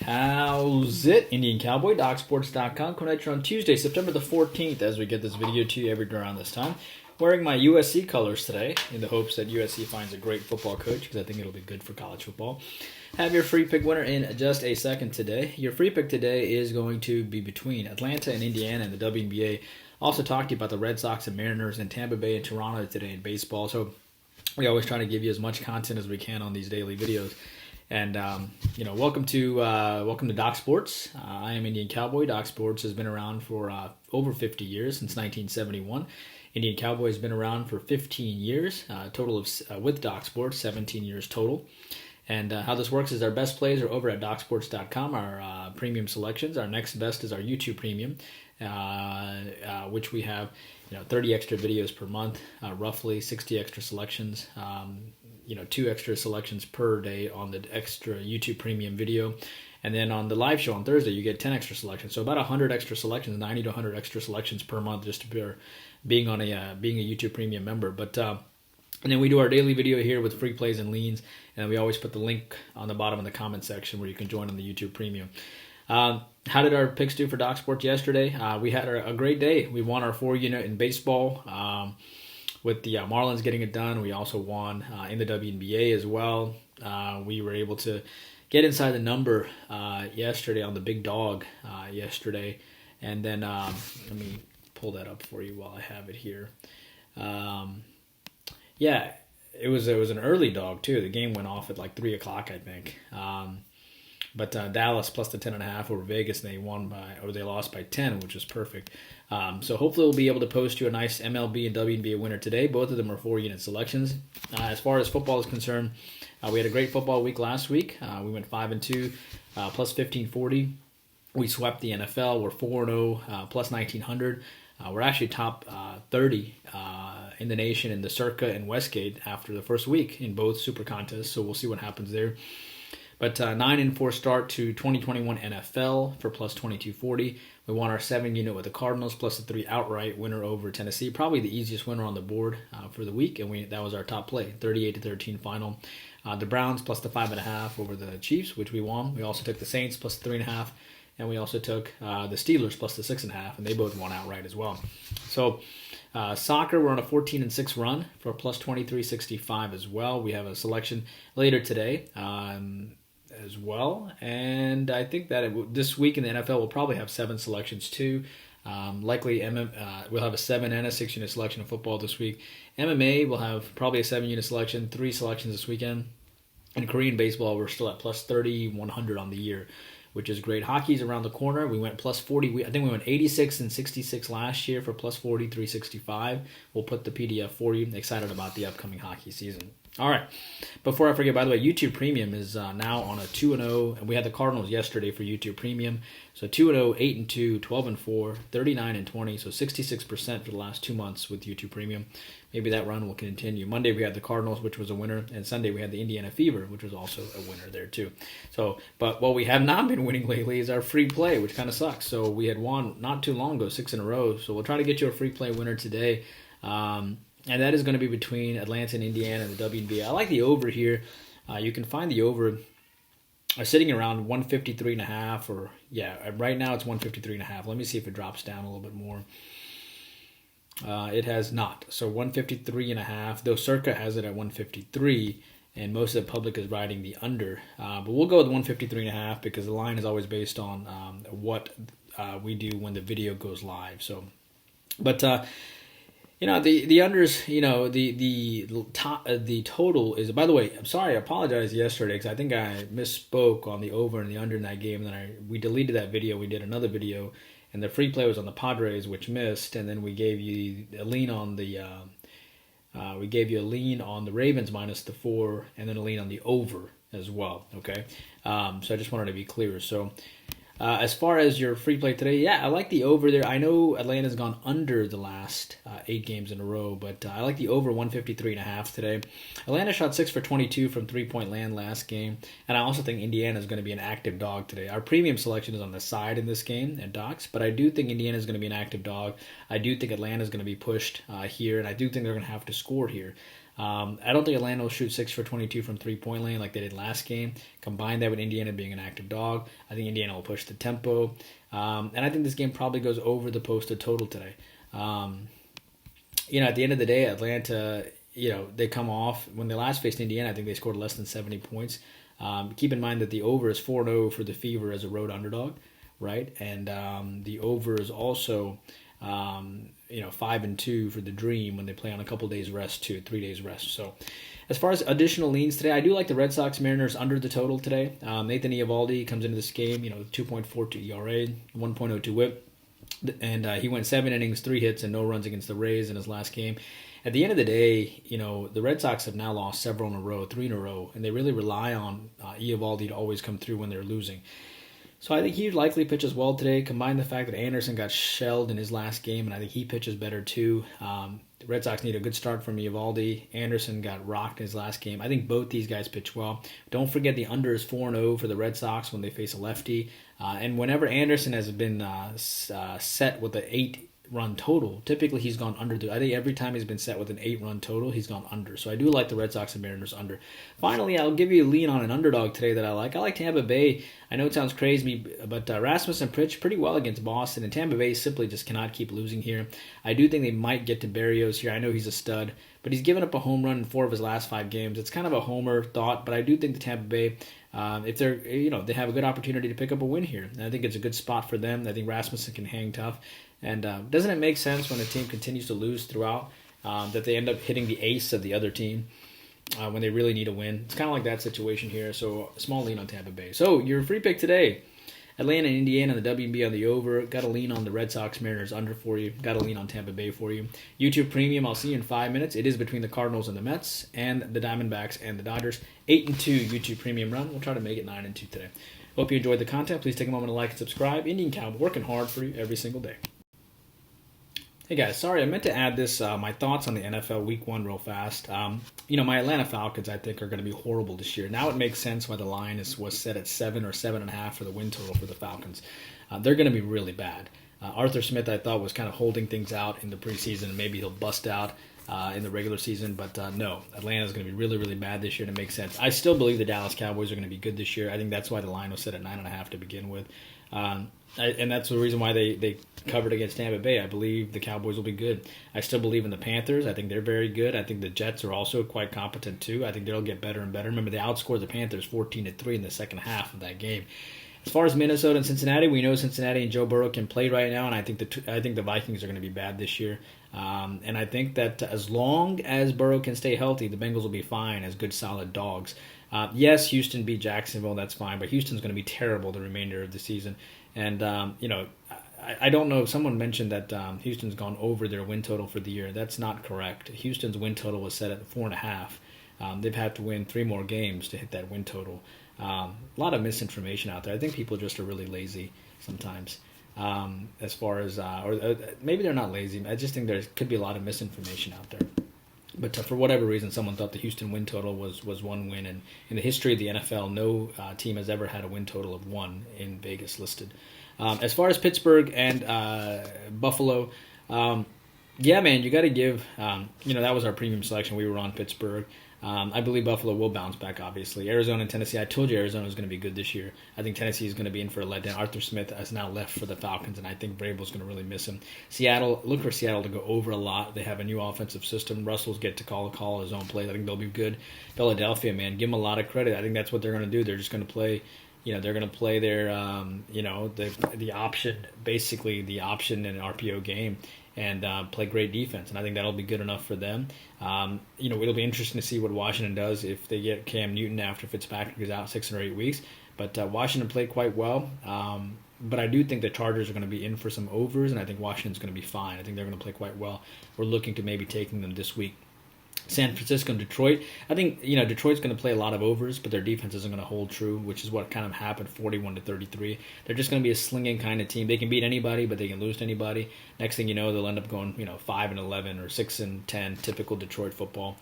How's it? Indian Cowboy, DocSports.com, coming at you on Tuesday, September the 14th, as we get this video to you every day around this time. Wearing my USC colors today, in the hopes that USC finds a great football coach, because I think it'll be good for college football. Have your free pick winner in just a second today. Your free pick today is going to be between Atlanta and Indiana in the WNBA. Also talk to you about the Red Sox and Mariners and Tampa Bay and Toronto today in baseball. So we always try to give you as much content as we can on these daily videos. And welcome to Doc Sports. I am Indian Cowboy. Doc Sports has been around for over 50 years, since 1971. Indian Cowboy has been around for 15 years, total of with Doc Sports, 17 years total. And how this works is our best plays are over at DocSports.com, our premium selections. Our next best is our YouTube premium, which we have 30 extra videos per month, roughly 60 extra selections, 2 extra selections per day on the extra YouTube premium video. And then on the live show on Thursday, you get 10 extra selections. So about 100 extra selections, 90 to 100 extra selections per month, just to being a YouTube premium member. But and then we do our daily video here with free plays and leans, and we always put the link on the bottom of the comment section where you can join on the YouTube premium. How did our picks do for Doc Sports yesterday? We had a great day. We won our 4-unit in baseball with the Marlins getting it done. We also won in the WNBA as well. We were able to get inside the number yesterday on the big dog yesterday. And then let me pull that up for you while I have it here. It was an early dog too. The game went off at like 3 o'clock, I think. But Dallas plus the 10.5 over Vegas, and they lost by 10, which was perfect. So hopefully we'll be able to post you a nice MLB and WNBA winner today. Both of them are 4-unit selections. As far as football is concerned, we had a great football week last week. We went 5-2, plus 1540. We swept the NFL. We're 4-0, plus 1900. We're actually top 30 in the nation in the Circa and Westgate after the first week in both super contests. So we'll see what happens there. But 9-4 start to 2021 NFL for plus 2240. We won our 7-unit with the Cardinals plus the 3 outright winner over Tennessee. Probably the easiest winner on the board for the week, and that was our top play, 38-13 final. The Browns plus the 5.5 over the Chiefs, which we won. We also took the Saints plus the 3.5, and we also took the Steelers plus the 6.5, and they both won outright as well. So soccer, we're on a 14-6 run for plus 2365 as well. We have a selection later today as well, and I think that this week in the NFL we'll probably have 7 selections too. Likely we'll have a 7 and a 6-unit selection of football this week. MMA will have probably a 7-unit selection, 3 selections this weekend. And Korean baseball, we're still at plus 3,100 on the year, which is great. Hockey's around the corner. We went plus 40. I think we went 86 and 66 last year for plus 4365. We'll put the PDF for you. Excited about the upcoming hockey season. All right. Before I forget, by the way, YouTube Premium is now on a 2-0, and we had the Cardinals yesterday for YouTube Premium. So 2-0, 8-2, 12-4, 39-20, so 66% for the last 2 months with YouTube Premium. Maybe that run will continue. Monday we had the Cardinals, which was a winner, and Sunday we had the Indiana Fever, which was also a winner there too. So, but what we have not been winning lately is our free play, which kind of sucks. So we had won not too long ago, 6 in a row. So we'll try to get you a free play winner today. And that is going to be between Atlanta and Indiana and the WNBA. I like the over here. You can find the over sitting around 153.5, or right now it's 153.5. Let me see if it drops down a little bit more. It has not. So 153.5, though Circa has it at 153, and most of the public is riding the under. But we'll go with 153.5 because the line is always based on what we do when the video goes live. So, but the unders, the total is, by the way, I'm sorry, I apologize yesterday because I think I misspoke on the over and the under in that game. Then we deleted that video. We did another video, and the free play was on the Padres, which missed, and then we gave you a lean on the Ravens minus the 4, and then a lean on the over as well. Okay, so I just wanted to be clear. So. As far as your free play today, I like the over there. I know Atlanta's gone under the last 8 games in a row, but I like the over 153.5 today. Atlanta shot 6 for 22 from 3-point land last game, and I also think Indiana is going to be an active dog today. Our premium selection is on the side in this game at Docs, but I do think Indiana is going to be an active dog. I do think Atlanta is going to be pushed here, and I do think they're going to have to score here. I don't think Atlanta will shoot 6 for 22 from three-point lane like they did last game. Combine that with Indiana being an active dog, I think Indiana will push the tempo. And I think this game probably goes over the posted total today. At the end of the day, Atlanta, they come off. When they last faced Indiana, I think they scored less than 70 points. Keep in mind that the over is 4-0 for the Fever as a road underdog, right? And the over is also 5-2 for the Dream when they play on a couple days rest too, 3 days rest. So as far as additional leans today, I do like the Red Sox Mariners under the total today. Nathan Eovaldi comes into this game, 2.42 ERA, 1.02 WHIP, and he went 7 innings, 3 hits, and no runs against the Rays in his last game. At the end of the day, the Red Sox have now lost several in a row, 3 in a row, and they really rely on Eovaldi to always come through when they're losing. So I think he likely pitches well today. Combine the fact that Anderson got shelled in his last game, and I think he pitches better too. The Red Sox need a good start from Eovaldi. Anderson got rocked in his last game. I think both these guys pitch well. Don't forget the under is 4-0 for the Red Sox when they face a lefty. And whenever Anderson has been set with an 8-run total, typically he's gone under. I think every time he's been set with an 8-run total, he's gone under. So I do like the Red Sox and Mariners under. Finally, I'll give you a lean on an underdog today that I like. I like Tampa Bay. I know it sounds crazy, but Rasmussen pitched pretty well against Boston, and Tampa Bay simply just cannot keep losing here. I do think they might get to Berrios here. I know he's a stud, but he's given up a home run in 4 of his last 5 games. It's kind of a homer thought, but I do think the Tampa Bay, if they're, they have a good opportunity to pick up a win here. And I think it's a good spot for them. I think Rasmussen can hang tough. And doesn't it make sense when a team continues to lose throughout that they end up hitting the ace of the other team when they really need a win? It's kind of like that situation here. So a small lean on Tampa Bay. So your free pick today, Atlanta and Indiana and the WNBA on the over. Got a lean on the Red Sox Mariners under for you. Got a lean on Tampa Bay for you. YouTube Premium, I'll see you in 5 minutes. It is between the Cardinals and the Mets and the Diamondbacks and the Dodgers. 8-2 YouTube Premium run. We'll try to make it 9-2 today. Hope you enjoyed the content. Please take a moment to like and subscribe. Indian Cowboy working hard for you every single day. Hey guys, sorry, I meant to add this, my thoughts on the NFL Week 1 real fast. My Atlanta Falcons, I think, are going to be horrible this year. Now it makes sense why the line was set at 7 or 7.5 for the win total for the Falcons. They're going to be really bad. Arthur Smith, I thought, was kind of holding things out in the preseason. Maybe he'll bust out in the regular season, but no. Atlanta's going to be really, really bad this year, and it makes sense. I still believe the Dallas Cowboys are going to be good this year. I think that's why the line was set at 9.5 to begin with. And that's the reason why they covered against Tampa Bay. I believe the Cowboys will be good. I still believe in the Panthers. I think they're very good. I think the Jets are also quite competent too. I think they'll get better and better. Remember, they outscored the Panthers 14-3 in the second half of that game. As far as Minnesota and Cincinnati, we know Cincinnati and Joe Burrow can play right now, and I think the Vikings are going to be bad this year. And I think that as long as Burrow can stay healthy, the Bengals will be fine as good, solid dogs. Yes, Houston beat Jacksonville, that's fine, but Houston's going to be terrible the remainder of the season. And, I don't know. Someone mentioned that Houston's gone over their win total for the year. That's not correct. Houston's win total was set at 4.5. They've had to win 3 more games to hit that win total. A lot of misinformation out there. I think people just are really lazy sometimes. As far as, maybe they're not lazy. I just think there could be a lot of misinformation out there. But for whatever reason, someone thought the Houston win total was 1 win. And in the history of the NFL, no team has ever had a win total of 1 in Vegas listed. As far as Pittsburgh and Buffalo, yeah, man, you got to give, that was our premium selection. We were on Pittsburgh. I believe Buffalo will bounce back, obviously. Arizona and Tennessee, I told you Arizona was going to be good this year. I think Tennessee is going to be in for a letdown. Arthur Smith has now left for the Falcons, and I think Vrabel's going to really miss him. Seattle, look for Seattle to go over a lot. They have a new offensive system. Russell's get to call his own plays. I think they'll be good. Philadelphia, man, give them a lot of credit. I think that's what they're going to do. They're just going to play they're going to play their, the option, basically the option in an RPO game and play great defense. And I think that'll be good enough for them. It'll be interesting to see what Washington does if they get Cam Newton after Fitzpatrick is out 6 or 8 weeks. But Washington played quite well. But I do think the Chargers are going to be in for some overs, and I think Washington's going to be fine. I think they're going to play quite well. We're looking to maybe taking them this week. San Francisco and Detroit. I think Detroit's going to play a lot of overs, but their defense isn't going to hold true, which is what kind of happened 41-33. They're just going to be a slinging kind of team. They can beat anybody, but they can lose to anybody. Next thing you know, they'll end up going 5-11 or 6-10, typical Detroit football.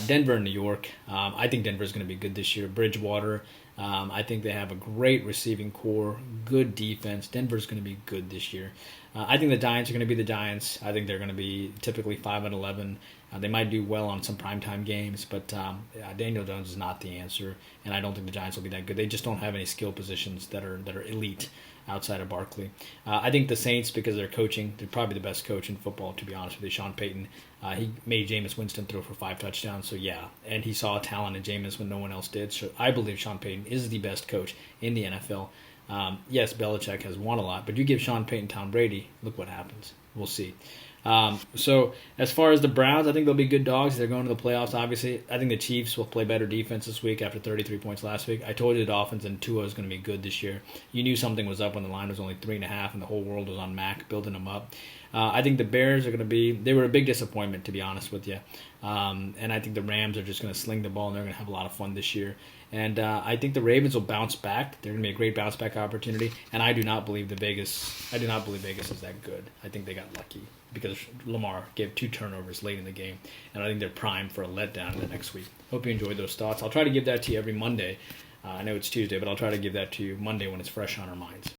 Denver and New York. I think Denver's going to be good this year. Bridgewater. I think they have a great receiving core, good defense. Denver's going to be good this year. I think the Giants are going to be the Giants. I think they're going to be typically 5-11. They might do well on some primetime games, but Daniel Jones is not the answer, and I don't think the Giants will be that good. They just don't have any skill positions that are elite outside of Barkley. I think the Saints, because they're coaching, they're probably the best coach in football, to be honest with you. Sean Payton, he made Jameis Winston throw for 5 touchdowns, so yeah. And he saw talent in Jameis when no one else did. So I believe Sean Payton is the best coach in the NFL. Yes, Belichick has won a lot, but you give Sean Payton Tom Brady, look what happens. We'll see. So as far as the Browns, I think they'll be good dogs. They're going to the playoffs, obviously. I think the Chiefs will play better defense this week after 33 points last week. I told you the Dolphins and Tua is going to be good this year. You knew something was up when the line was only 3.5 and the whole world was on Mac building them up. I think the Bears are going to be, they were a big disappointment, to be honest with you. And I think the Rams are just going to sling the ball and they're going to have a lot of fun this year. And I think the Ravens will bounce back. They're going to be a great bounce back opportunity. And I do not believe Vegas is that good. I think they got lucky because Lamar gave 2 turnovers late in the game. And I think they're primed for a letdown in the next week. Hope you enjoyed those thoughts. I'll try to give that to you every Monday. I know it's Tuesday, but I'll try to give that to you Monday when it's fresh on our minds.